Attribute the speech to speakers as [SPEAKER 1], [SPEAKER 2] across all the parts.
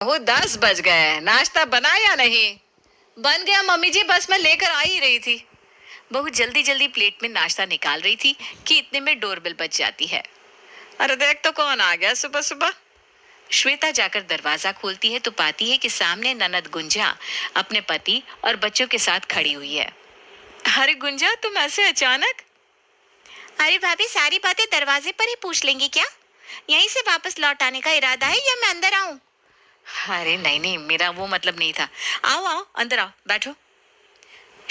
[SPEAKER 1] वो 10 बज गए, नाश्ता बना या नहीं? बन गया मम्मी जी, बस मैं लेकर आ ही रही थी। बहू जल्दी जल्दी प्लेट में नाश्ता निकाल रही थी कि इतने में डोरबेल बज जाती है। अरे देख तो कौन आ गया सुबह सुबह। श्वेता जाकर दरवाजा खोलती है तो पाती है कि सामने ननद गुंजा अपने पति और बच्चों के साथ खड़ी हुई है। अरे गुंजा, तुम ऐसे अचानक? अरे भाभी, सारी बातें दरवाजे पर ही पूछ लेंगी क्या? यहीं से वापस लौट आने का इरादा है या मैं अंदर आऊं? अरे नहीं नहीं, मेरा वो मतलब नहीं था। आओ आओ, अंदर आओ, बैठो।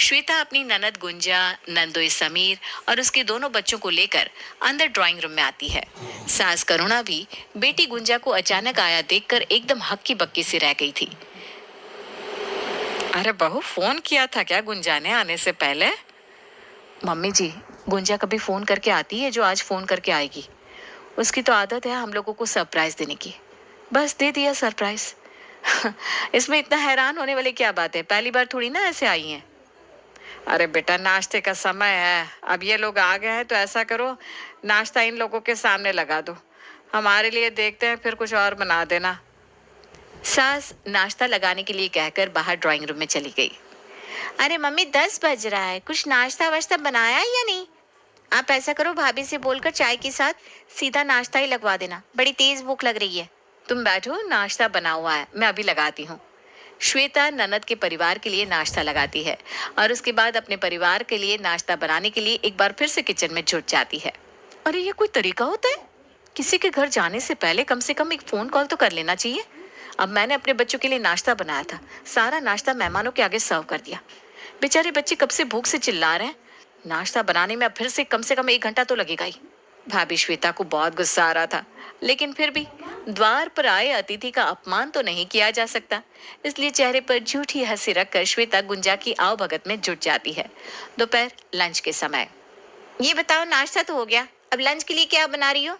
[SPEAKER 1] श्वेता अपनी ननद गुंजा, नंदोई समीर और उसके दोनों बच्चों को लेकर अंदर ड्राइंग रूम में आती है। सास करुणा भी बेटी गुंजा को अचानक आया देखकर एकदम हक्की बक्की सी रह गई थी। अरे बहू, फोन किया था क्या गुंजा ने आने से पहले? मम्मी जी, गुंजा कभी फोन करके आती है जो आज फोन करके आएगी? उसकी तो आदत है हम लोगों को सरप्राइज देने की। बस दे दिया सरप्राइज। इसमें इतना हैरान होने वाली क्या बात है? पहली बार थोड़ी ना ऐसे आई हैं। अरे बेटा, नाश्ते का समय है, अब ये लोग आ गए हैं तो ऐसा करो, नाश्ता इन लोगों के सामने लगा दो। हमारे लिए देखते हैं, फिर कुछ और बना देना। सास नाश्ता लगाने के लिए कहकर बाहर ड्राइंग रूम में चली गई। अरे मम्मी, 10 बज रहा है, कुछ नाश्ता वाश्ता बनाया है या नहीं? आप ऐसा करो, भाभी से बोलकर चाय के साथ सीधा नाश्ता ही लगवा देना, बड़ी तेज भूख लग रही है। तुम बैठो, नाश्ता बना हुआ है, मैं अभी लगाती हूँ। श्वेता ननद के परिवार के लिए नाश्ता लगाती है और उसके बाद अपने परिवार के लिए नाश्ता बनाने के लिए एक बार फिर से किचन में जुट जाती है। अरे ये कोई तरीका होता है? किसी के घर जाने से कम एक फोन कॉल तो कर लेना चाहिए। अब मैंने अपने बच्चों के लिए नाश्ता बनाया था, सारा नाश्ता मेहमानों के आगे सर्व कर दिया। बेचारे बच्चे कब से भूख से चिल्ला रहे हैं। नाश्ता बनाने में अब फिर से कम 1 घंटा तो लगेगा ही। भाभी श्वेता को बहुत गुस्सा आ रहा था, लेकिन फिर भी द्वार पर आए अतिथि का अपमान तो नहीं किया जा सकता, इसलिए चेहरे पर झूठी हंसी रखकर श्वेता गुंजा की आवभगत में जुट जाती है। दोपहर लंच के समय। ये बताओ, नाश्ता तो हो गया, अब लंच के लिए क्या बना रही हो?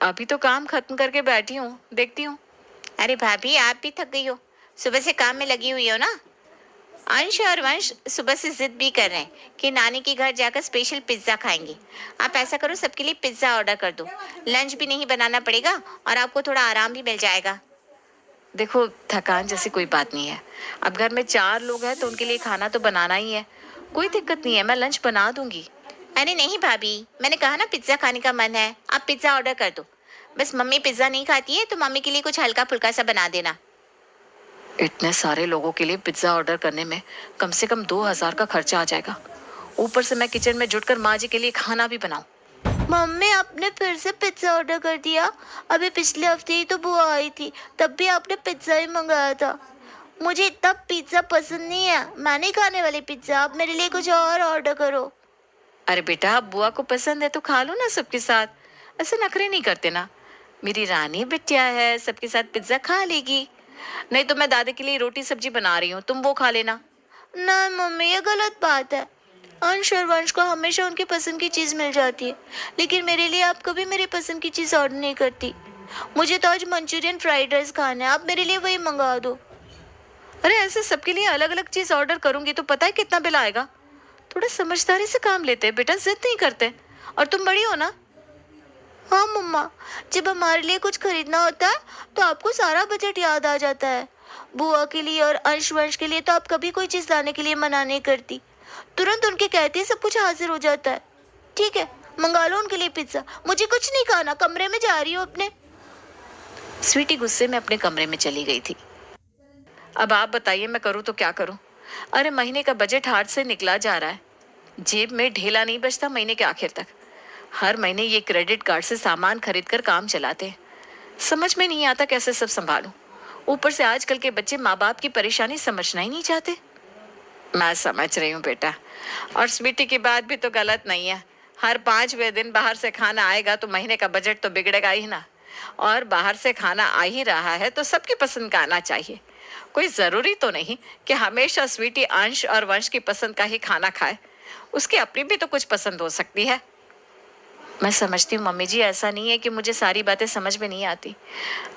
[SPEAKER 1] अभी तो काम खत्म करके बैठी हूँ, देखती हूँ। अरे भाभी, आप भी थक गई हो, सुबह से काम में लगी हुई हो ना। अंश और वंश सुबह से जिद भी कर रहे हैं कि नानी के घर जाकर स्पेशल पिज्जा खाएंगे। आप ऐसा करो, सबके लिए पिज्जा ऑर्डर कर दो, लंच भी नहीं बनाना पड़ेगा और आपको थोड़ा आराम भी मिल जाएगा। देखो, थकान जैसी कोई बात नहीं है। अब घर में 4 लोग हैं तो उनके लिए खाना तो बनाना ही है। कोई दिक्कत नहीं है, मैं लंच बना दूंगी। अरे नहीं भाभी, मैंने कहा ना पिज्जा खाने का मन है, आप पिज्जा ऑर्डर कर दो। बस मम्मी पिज्जा नहीं खाती है तो मम्मी के लिए कुछ हल्का फुल्का सा बना देना। इतने सारे लोगों के लिए पिज्जा ऑर्डर करने में कम से कम 2,000 का खर्चा आ जाएगा। ऊपर से मैं किचन में जुटकर माँ जी के लिए खाना भी बनाऊं। मम्मी, आपने फिर से पिज्जा ऑर्डर कर दिया? अभी पिछले हफ्ते ही तो बुआ आई थी, तब भी आपने पिज्जा ही मंगाया था। मुझे इतना पिज्जा पसंद नहीं है, मैं नहीं खाने वाली पिज्जा, आप मेरे लिए कुछ और ऑर्डर करो। अरे बेटा, अब बुआ को पसंद है तो खा लो ना सबके साथ, ऐसे नखरे नहीं करते ना। मेरी रानी बिटिया है, सबके साथ पिज्जा खा लेगी। नहीं तो मैं दादी के लिए रोटी सब्जी बना रही हूँ, तुम वो खा लेना। नहीं मम्मी, ये गलत बात है। अंश और वंश को हमेशा उनकी पसंद की चीज मिल जाती है, लेकिन मेरे लिए आप कभी मेरी पसंद की चीज ऑर्डर नहीं करती। मुझे तो आज मंचूरियन फ्राइड राइस खाना है, आप मेरे लिए वही मंगा दो। अरे ऐसे सबके लिए अलग अलग चीज ऑर्डर करूंगी तो पता है कितना बिल आएगा। थोड़ा समझदारी से काम लेते हैं बेटा, जिद नहीं करते। और तुम बड़ी हो ना। हाँ मम्मा, जब हमारे लिए कुछ खरीदना होता है तो आपको सारा बजट याद आ जाता है। बुआ के लिए और अंश वंश के लिए तो आप कभी कोई चीज लाने के लिए मना नहीं करती, तुरंत उनके कहते ही सब कुछ हाजिर हो जाता है। ठीक है, मंगा लो उनके लिए पिज्जा, मुझे कुछ नहीं खाना, कमरे में जा रही हूँ अपने। स्वीटी गुस्से में अपने कमरे में चली गई थी। अब आप बताइए, मैं करूँ तो क्या करूँ? अरे महीने का बजट हाथ से निकला जा रहा है, जेब में ढेला नहीं बचता महीने के आखिर तक। हर महीने ये क्रेडिट कार्ड से सामान खरीद कर काम चलाते हैं। समझ में नहीं आता कैसे सब संभालूं। ऊपर से आजकल के बच्चे माँ बाप की परेशानी समझना ही नहीं चाहते। मैं समझ रही हूँ बेटा, और स्वीटी की बात भी तो गलत नहीं है। हर 5वें दिन बाहर से खाना आएगा तो महीने का बजट तो बिगड़ेगा ही ना। और बाहर से खाना आ ही रहा है तो सबकी पसंद का आना चाहिए। कोई जरूरी तो नहीं कि हमेशा स्वीटी अंश और वंश की पसंद का ही खाना खाए। उसकी अपनी भी तो कुछ पसंद हो सकती है। मैं समझती हूँ मम्मी जी, ऐसा नहीं है कि मुझे सारी बातें समझ में नहीं आती,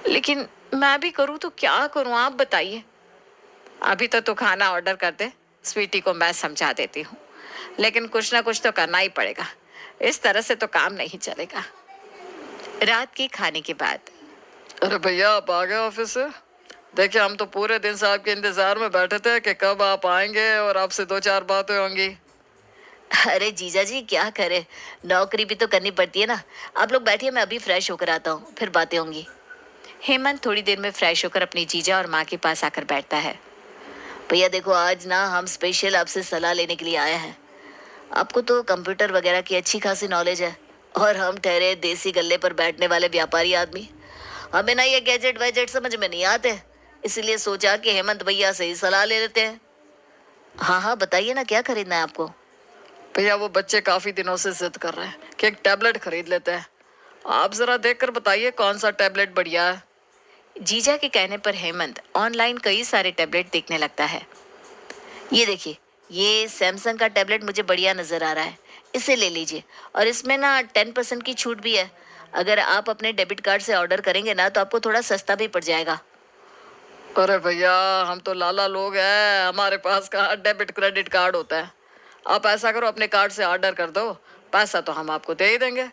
[SPEAKER 1] लेकिन मैं भी करूँ तो क्या करूँ, आप बताइए। अभी तो तू खाना ऑर्डर कर दे, स्वीटी को मैं समझा देती हूँ, लेकिन कुछ ना कुछ तो करना ही पड़ेगा। इस तरह से तो काम नहीं चलेगा। रात के खाने के बाद। अरे भैया, आप आ गए ऑफिस से?
[SPEAKER 2] देखिए, हम तो पूरे दिन से आपके इंतजार में बैठे थे कि कब आप आएंगे और आपसे दो चार बातें होंगी।
[SPEAKER 1] अरे जीजा जी क्या करे, नौकरी भी तो करनी पड़ती है ना। आप लोग बैठिए, मैं अभी फ्रेश होकर आता हूँ, फिर बातें होंगी। हेमंत थोड़ी देर में फ्रेश होकर अपनी जीजा और माँ के पास आकर बैठता है। भैया देखो, आज ना हम स्पेशल आपसे सलाह लेने के लिए आए हैं। आपको तो कंप्यूटर वगैरह की अच्छी खासी नॉलेज है, और हम ठहरे देसी गल्ले पर बैठने वाले व्यापारी आदमी। हमें ना ये गैजेट वैजेट समझ में नहीं आते, इसलिए सोचा कि हेमंत भैया से ही सलाह ले लेते हैं। हाँ हाँ, बताइए ना, क्या खरीदना है आपको?
[SPEAKER 2] भैया, वो बच्चे काफी दिनों से जिद कर रहे हैं कि एक टैबलेट खरीद लेते हैं। आप जरा देखकर बताइए कौन सा टैबलेट बढ़िया है।
[SPEAKER 1] जीजा के कहने पर हेमंत ऑनलाइन कई सारे टैबलेट देखने लगता है। ये देखिए, ये सैमसंग का टैबलेट मुझे बढ़िया नजर आ रहा है, इसे ले लीजिए। और इसमें ना 10% की छूट भी है। अगर आप अपने डेबिट कार्ड से ऑर्डर करेंगे ना तो आपको थोड़ा सस्ता भी पड़ जाएगा।
[SPEAKER 2] अरे भैया, हम तो लाला लोग हैं, हमारे पास कहाँ डेबिट क्रेडिट कार्ड होता है। आप ऐसा करो, अपने कार्ड से ऑर्डर कर दो, पैसा तो हम आपको दे ही देंगे।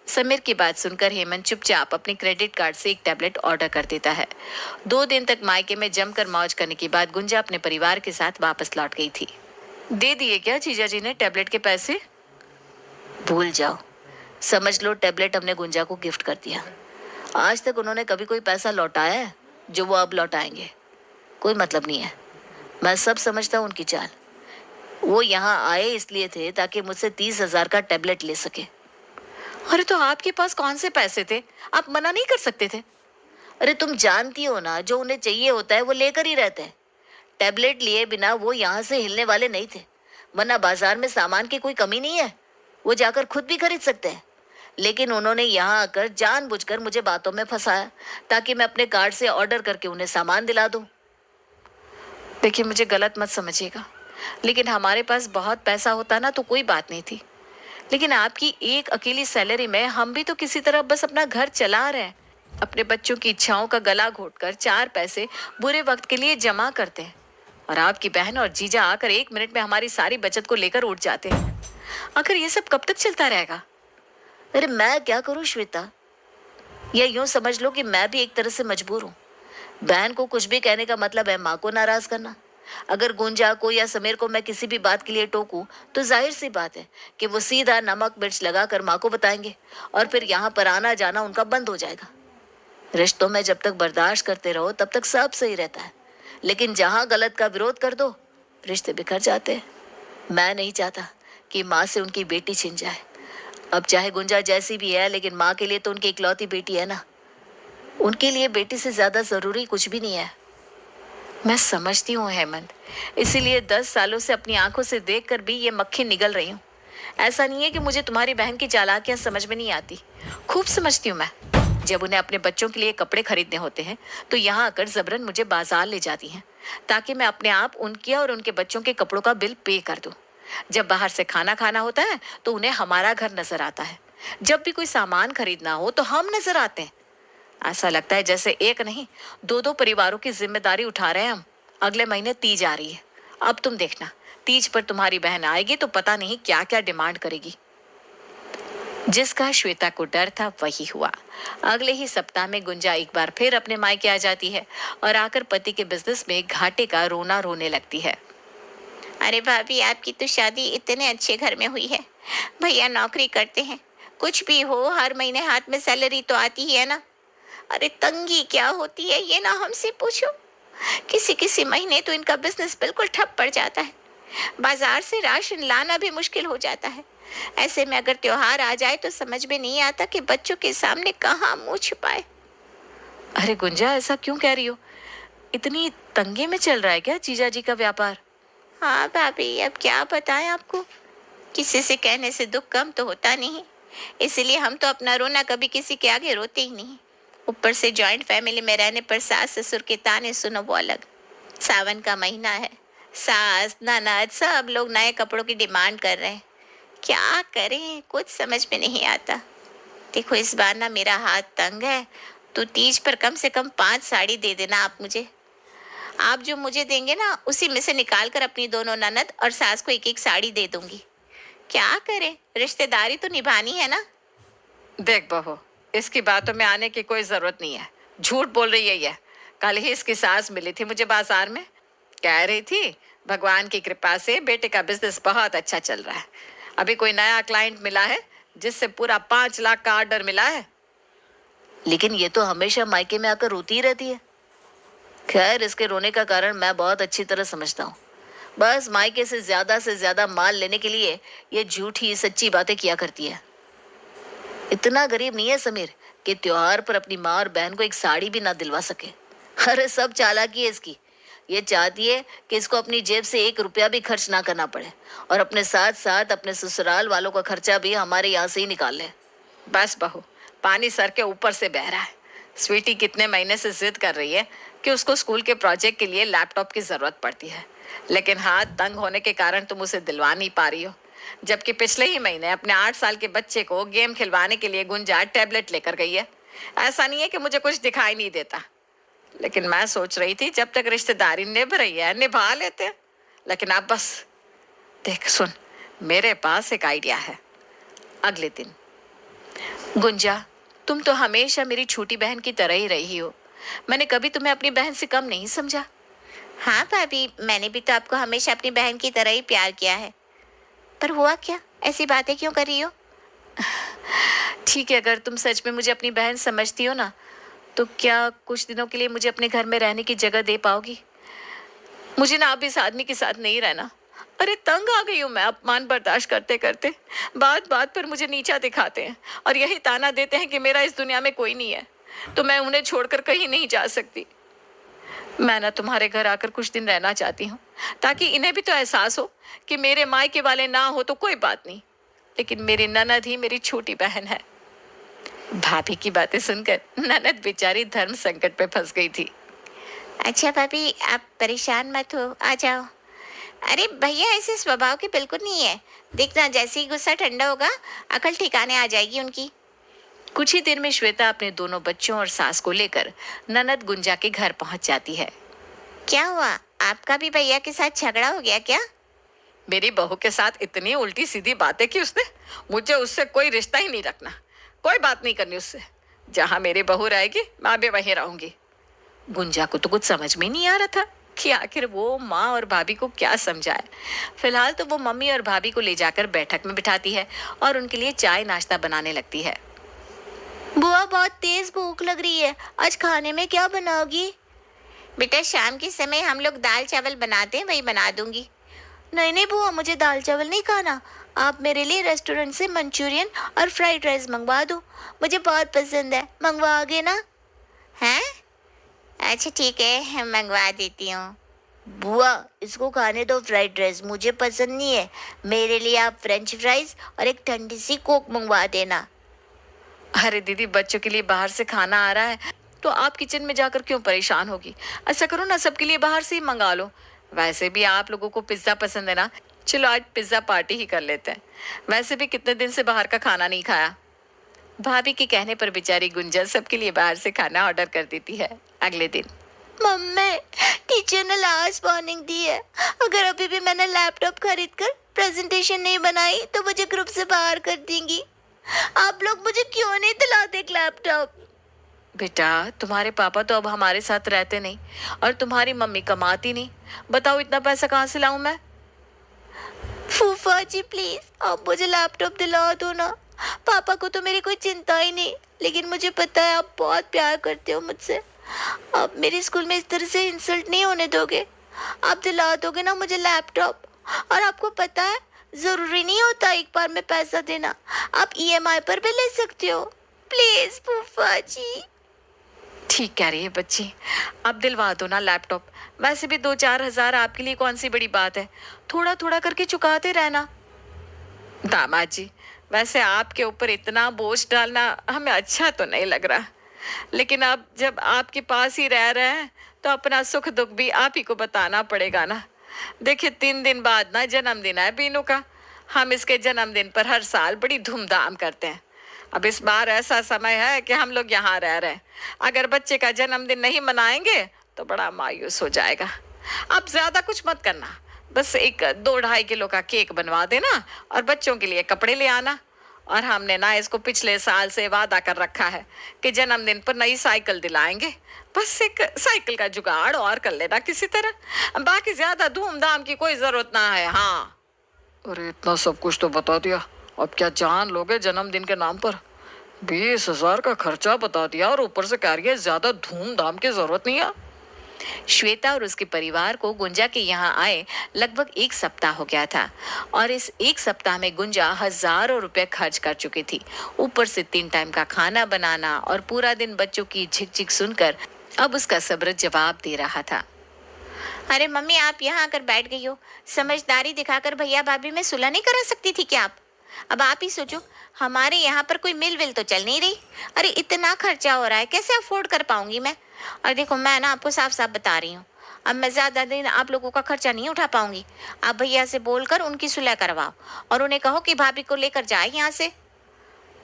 [SPEAKER 1] समीर की बात सुनकर हेमंत चुपचाप अपने क्रेडिट कार्ड से एक टैबलेट ऑर्डर कर देता है। 2 दिन तक मायके में जमकर मौज करने के बाद गुंजा अपने परिवार के साथ वापस लौट गई थी। दे दिए क्या जीजा जी ने टैबलेट के पैसे? भूल जाओ, समझ लो टैबलेट हमने गुंजा को गिफ्ट कर दिया। आज तक उन्होंने कभी कोई पैसा लौटाया है जो वो अब लौटाएंगे? कोई मतलब नहीं है। मैं सब समझता हूँ उनकी चाल। वो यहाँ आए इसलिए थे ताकि मुझसे 30,000 का टैबलेट ले सके। अरे तो आपके पास कौन से पैसे थे? आप मना नहीं कर सकते थे। अरे तुम जानती हो ना, जो उन्हें चाहिए होता है वो लेकर ही रहते हैं। टैबलेट लिए बिना वो यहाँ से हिलने वाले नहीं थे, वरना बाजार में सामान की कोई कमी नहीं है, वो जाकर खुद भी खरीद सकते हैं। लेकिन उन्होंने यहाँ आकर जानबूझकर मुझे बातों में फंसाया ताकि मैं अपने कार्ड से ऑर्डर करके उन्हें सामान दिला दूं। देखिए, मुझे गलत मत समझिएगा, लेकिन हमारे पास बहुत पैसा होता ना तो कोई बात नहीं थी। लेकिन आपकी एक अकेली सैलरी में हम भी तो किसी तरह बस अपना घर चला रहे हैं। अपने बच्चों की इच्छाओं का गला घोटकर 4 पैसे बुरे वक्त के लिए जमा करते हैं, और आपकी बहन और जीजा आकर 1 मिनट में हमारी सारी बचत को लेकर उठ जाते हैं। आखिर ये सब कब तक चलता रहेगा? अरे मैं क्या करूं श्वेता, या यूं समझ लो कि मैं भी एक तरह से मजबूर हूँ। बहन को कुछ भी कहने का मतलब है माँ को नाराज करना। अगर गुंजा को या समीर को मैं किसी भी बात के लिए टोकूं तो जाहिर सी बात है कि वो सीधा नमक मिर्च लगाकर माँ को बताएंगे, और फिर यहाँ पर आना जाना उनका बंद हो जाएगा। रिश्तों में जब तक बर्दाश्त करते रहो तब तक सब सही रहता है, लेकिन जहां गलत का विरोध कर दो रिश्ते बिखर जाते हैं। मैं नहीं चाहता कि माँ से उनकी बेटी छिन जाए। अब चाहे गुंजा जैसी भी है, लेकिन माँ के लिए तो उनकी इकलौती बेटी है ना। उनके लिए बेटी से ज्यादा जरूरी कुछ भी नहीं है। मैं समझती हूँ हेमंत, इसीलिए 10 सालों से अपनी आंखों से देखकर भी ये मक्खी निगल रही हूँ। ऐसा नहीं है कि मुझे तुम्हारी बहन की चालाकियां समझ में नहीं आती, खूब समझती हूँ मैं। जब उन्हें अपने बच्चों के लिए कपड़े खरीदने होते हैं तो यहाँ आकर जबरन मुझे बाजार ले जाती हैं ताकि मैं अपने आप उनके और उनके बच्चों के कपड़ों का बिल पे कर दूं। जब बाहर से खाना खाना होता है तो उन्हें हमारा घर नजर आता है। जब भी कोई सामान खरीदना हो तो हम नजर आते हैं। ऐसा लगता है जैसे एक नहीं, दो दो परिवारों की जिम्मेदारी उठा रहे हैं हम। अगले महीने तीज आ रही है, अब तुम देखना, तीज पर तुम्हारी बहन आएगी तो पता नहीं क्या क्या डिमांड करेगी। जिसका श्वेता को डर था वही हुआ। अगले ही सप्ताह में गुंजा एक बार फिर अपने मायके आ जाती है और आकर पति के बिजनेस में घाटे का रोना रोने लगती है। अरे भाभी, आपकी तो शादी इतने अच्छे घर में हुई है। भैया नौकरी करते हैं, कुछ भी हो हर महीने हाथ में सैलरी तो आती ही है ना। अरे तंगी क्या होती है ये ना हमसे पूछो। किसी किसी महीने तो इनका बिजनेस बिल्कुल ठप पड़ जाता है। बाजार से राशन लाना भी मुश्किल हो जाता है। ऐसे में अगर त्योहार आ जाए तो समझ में नहीं आता कि बच्चों के सामने कहाँ मुंह छुपाए। अरे गुंजा, ऐसा क्यों कह रही हो? इतनी तंगी में चल रहा है क्या जीजा जी का व्यापार? हाँ भाभी, अब क्या बताएं आपको। किसी से कहने से दुख कम तो होता नहीं, इसीलिए हम तो अपना रोना कभी किसी के आगे रोते ही नहीं। ऊपर से जॉइंट फैमिली में रहने पर सास ससुर के ताने सुनो वो अलग। सावन का महीना है, सास ननद सब लोग नए कपड़ों की डिमांड कर रहे हैं। क्या करें, कुछ समझ में नहीं आता। देखो इस बार ना मेरा हाथ तंग है, तो तीज पर कम से कम 5 साड़ी दे देना आप मुझे। आप जो मुझे देंगे ना उसी में से निकाल कर अपनी दोनों ननद और सास को एक एक साड़ी दे दूंगी। क्या करें, रिश्तेदारी तो निभानी है ना।
[SPEAKER 2] देख बहू, इसकी बातों में आने की कोई जरूरत नहीं है, झूठ बोल रही है ये।
[SPEAKER 1] कल ही इसकी सास मिली थी मुझे बाजार में, कह रही थी भगवान की कृपा से बेटे का बिजनेस बहुत अच्छा चल रहा है। अभी कोई नया क्लाइंट मिला है जिससे पूरा 5 लाख का ऑर्डर मिला है। लेकिन ये तो हमेशा मायके में आकर रोती ही रहती है। खैर, इसके रोने का कारण मैं बहुत अच्छी तरह समझता हूँ। बस मायके से ज्यादा माल लेने के लिए ये झूठी सच्ची बातें किया करती है। इतना गरीब नहीं है समीर कि त्योहार पर अपनी माँ और बहन को एक साड़ी भी ना दिलवा सके। अरे सब चालाकी है इसकी। ये चाहती है कि इसको अपनी जेब से 1 रुपया भी खर्च ना करना पड़े और अपने साथ साथ अपने ससुराल वालों का खर्चा भी हमारे यहाँ से ही निकाल ले। बस बहू, पानी सर के ऊपर से बह रहा है। स्वीटी कितने महीने से जिद कर रही है कि उसको स्कूल के प्रोजेक्ट के लिए लैपटॉप की जरूरत पड़ती है, लेकिन हाथ तंग होने के कारण तुम उसे दिलवा नहीं पा रही हो। जबकि पिछले ही महीने अपने 8 साल के बच्चे को गेम खिलवाने के लिए गुंजा टैबलेट लेकर गई है। ऐसा नहीं है कि मुझे कुछ दिखाई नहीं देता, लेकिन मैं सोच रही थी जब तक रिश्तेदारी निभ रही है निभा लेते हैं। लेकिन अब बस देख सुन, मेरे पास एक आइडिया है। अगले दिन, गुंजा, तुम तो हमेशा मेरी छोटी बहन की तरह ही रही हो। मैंने कभी तुम्हें अपनी बहन से कम नहीं समझा। हाँ भाभी, मैंने भी तो आपको हमेशा अपनी बहन की तरह ही प्यार किया है। पर हुआ क्या? ऐसी बातें क्यों कर रही हो? ठीक है, अगर तुम सच में मुझे अपनी बहन समझती हो ना, तो क्या कुछ दिनों के लिए मुझे अपने घर में रहने की जगह दे पाओगी? मुझे ना अब इस आदमी के साथ नहीं रहना। अरे तंग आ गई हूँ मैं अपमान बर्दाश्त करते करते। बात बात पर मुझे नीचा दिखाते हैं और यही ताना देते हैं कि मेरा इस दुनिया में कोई नहीं है, तो मैं उन्हें छोड़कर कहीं नहीं जा सकती। मैं ना तुम्हारे घर आकर कुछ दिन रहना चाहती हूँ, ताकि इन्हें भी तो एहसास हो कि मेरे मायके वाले ना हो तो कोई बात नहीं, लेकिन मेरी ननद ही मेरी छोटी बहन है। भाभी की बातें सुनकर ननद बेचारी धर्म संकट पे फंस गई थी। अच्छा भाभी, आप परेशान मत हो, आ जाओ। अरे भैया, ऐसे स्वभाव के बिल्कुल नहीं है। देखना, जैसे ही गुस्सा ठंडा होगा अकल ठिकाने आ जाएगी उनकी। कुछ ही देर में श्वेता अपने दोनों बच्चों और सास को लेकर ननद गुंजा के घर पहुंच जाती है। क्या हुआ? आपका भी भैया के साथ झगड़ा हो गया क्या? मेरी बहू के साथ इतनी उल्टी सीधी बातें की उसने। मुझे उससे कोई रिश्ता ही नहीं रखना, कोई बात नहीं करनी उससे। जहां मेरी बहू रहेगी मैं भी वहीं रहूंगी। गुंजा को तो कुछ समझ में नहीं आ रहा था कि आखिर वो माँ और भाभी को क्या समझाए। फिलहाल तो वो मम्मी और भाभी को ले जाकर बैठक में बिठाती है और उनके लिए चाय नाश्ता बनाने लगती है। बुआ, बहुत तेज भूख लग रही है, आज खाने में क्या बनाओगी? बेटा, शाम के समय हम लोग दाल चावल बनाते हैं, वही बना दूंगी। नहीं नहीं बुआ, मुझे दाल चावल नहीं खाना। आप मेरे लिए रेस्टोरेंट से मंचूरियन और फ्राइड राइस मंगवा दो, मुझे बहुत पसंद है। मंगवाओगे ना? हैं? अच्छा ठीक है, मंगवा देती हूँ। बुआ, इसको खाने दो फ्राइड राइस, मुझे पसंद नहीं है। मेरे लिए आप फ्रेंच फ्राइज और एक ठंडी सी कोक मंगवा देना। अरे दीदी, बच्चों के लिए बाहर से खाना आ रहा है तो आप किचन में जाकर क्यों परेशान होगी? ऐसा करो ना, सबके लिए बाहर से ही मंगा लो। वैसे भी आप लोगों को पिज्जा पसंद है ना, चलो आज पिज्जा पार्टी ही कर लेते हैं। वैसे भी कितने दिन से बाहर का खाना नहीं खाया। भाभी के कहने पर बेचारी गुंजन सबके लिए बाहर से खाना ऑर्डर कर देती है। अगले दिन, मम्मी, टीचर ने लास्ट वार्निंग दी है, अगर अभी भी मैंने लैपटॉप खरीद कर प्रेजेंटेशन नहीं बनाई तो मुझे ग्रुप से बाहर कर देंगी। आप लोग मुझे क्यों नहीं दिलाते एक लैपटॉप? बेटा, तुम्हारे पापा तो अब हमारे साथ रहते नहीं और तुम्हारी मम्मी कमाती नहीं। बताओ इतना पैसा कहाँ से लाऊं मैं? फूफा जी प्लीज, आप मुझे लैपटॉप दिला दो ना। पापा को तो मेरी कोई चिंता ही नहीं, लेकिन मुझे पता है आप बहुत प्यार करते हो मुझसे। आप मेरे स्कूल में इस तरह से इंसल्ट नहीं होने दोगे। आप दिला दोगे ना मुझे लैपटॉप? और आपको पता है, जरूरी नहीं होता एक बार में पैसा देना, आप ईएमआई पर भी ले सकते हो। प्लीज फूफा जी। ठीक कह रही है बच्ची, अब दिलवा दो ना लैपटॉप। वैसे भी 2-4 हजार आपके लिए कौन सी बड़ी बात है, थोड़ा थोड़ा करके चुकाते रहना। दामाद जी, वैसे आपके ऊपर इतना बोझ डालना हमें अच्छा तो नहीं लग रहा, लेकिन अब जब आपके पास ही रह रहे हैं तो अपना सुख दुख भी आप ही को बताना पड़ेगा ना। देखिए, 3 दिन बाद ना जन्मदिन है बीनू का। हम इसके जन्मदिन पर हर साल बड़ी धूमधाम करते हैं। अब इस बार ऐसा समय है कि हम लोग यहाँ रह रहे हैं। अगर बच्चे का जन्मदिन नहीं मनाएंगे तो बड़ा मायूस हो जाएगा। अब ज्यादा कुछ मत करना, बस एक 2-2.5 किलो का केक बनवा देना और बच्चों के लिए कपड़े ले आना।
[SPEAKER 2] और हमने ना इसको पिछले साल से वादा कर रखा है कि जन्मदिन पर नई साइकिल दिलाएंगे। बस एक साइकिल का जुगाड़ और कर लेना किसी तरह, बाकी ज्यादा धूमधाम की कोई जरूरत ना है। हाँ। अरे इतना सब कुछ तो बता दिया, अब क्या जान लोगे जन्मदिन के नाम पर? 20,000 का खर्चा बता दिया और ऊपर से कह रही है ज्यादा धूमधाम की जरूरत नहीं है।
[SPEAKER 1] श्वेता और उसके परिवार को गुंजा के यहाँ आए लगभग एक सप्ताह हो गया था और इस एक सप्ताह में गुंजा हजारों रुपए खर्च कर चुकी थी। ऊपर से 3 टाइम का खाना बनाना और पूरा दिन बच्चों की झिकझिक सुनकर अब उसका सब्र जवाब दे रहा था। अरे मम्मी, आप यहाँ आकर बैठ गई हो। समझदारी दिखाकर भैया भाभी में सुलह नहीं करा सकती थी क्या आप? अब आप ही सोचो, हमारे यहाँ पर कोई मिल विल तो चल नहीं रही। अरे इतना खर्चा हो रहा है, कैसे अफोर्ड कर पाऊंगी मैं? और देखो, मैं ना आपको साफ साफ बता रही हूँ, अब मैं ज्यादा दिन आप लोगों का खर्चा नहीं उठा पाऊंगी। आप भैया से बोलकर उनकी सुलह करवाओ और उन्हें कहो कि भाभी को लेकर जाए यहाँ से।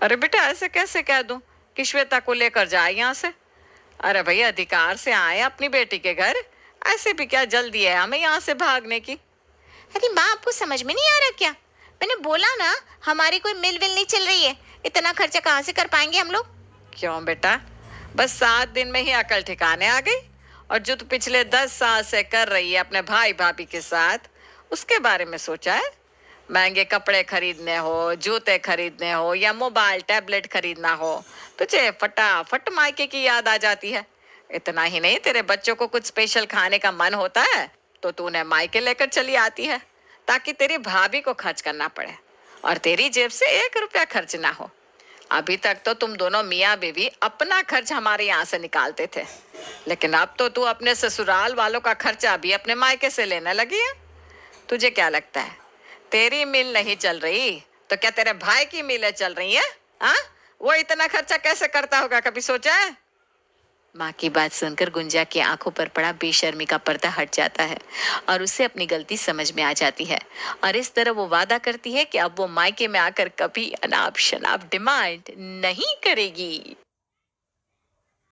[SPEAKER 2] अरे बेटा, ऐसे कैसे कह दूं कि श्वेता को लेकर जाए यहाँ से? अरे भैया, अधिकार से आए अपनी बेटी के घर, ऐसे भी क्या जल्दी है हमें यहाँ से भागने की?
[SPEAKER 1] अरे माँ, आपको समझ में नहीं आ रहा क्या? मैंने बोला ना, हमारी कोई मिल विल नहीं चल रही है। इतना खर्चा कहाँ से कर पाएंगे हम लोग?
[SPEAKER 2] क्यों बेटा, बस 7 दिन में ही अकल ठिकाने आ गई? और जो तू पिछले 10 साल से कर रही है अपने भाई भाभी के साथ, उसके बारे में सोचा है? महंगे कपड़े खरीदने हो, जूते खरीदने हो या मोबाइल टैबलेट खरीदना हो, तुझे फटाफट मायके की याद आ जाती है। इतना ही नहीं, तेरे बच्चों को कुछ स्पेशल खाने का मन होता है तो तू उन्हें मायके लेकर चली आती है ताकि तेरी भाभी को खर्च करना पड़े और तेरी जेब से 1 रुपया खर्च ना हो। अभी तक तो तुम दोनों मियाँ बीवी अपना खर्च हमारे यहाँ से निकालते थे, लेकिन अब तो तू अपने ससुराल वालों का खर्चा भी अपने मायके से लेने लगी है। तुझे क्या लगता है, तेरी मिल नहीं चल रही तो क्या तेरे भाई की मिलें चल रही है? हाँ, वो इतना खर्चा कैसे करता होगा, कभी सोचा है?
[SPEAKER 1] माँ की बात सुनकर गुंजा की आंखों पर पड़ा बेशर्मी का पर्दा हट जाता है और उसे अपनी गलती समझ में आ जाती है और इस तरह वो वादा करती है कि अब वो मायके में आकर कभी अनाप शनाप डिमांड नहीं करेगी।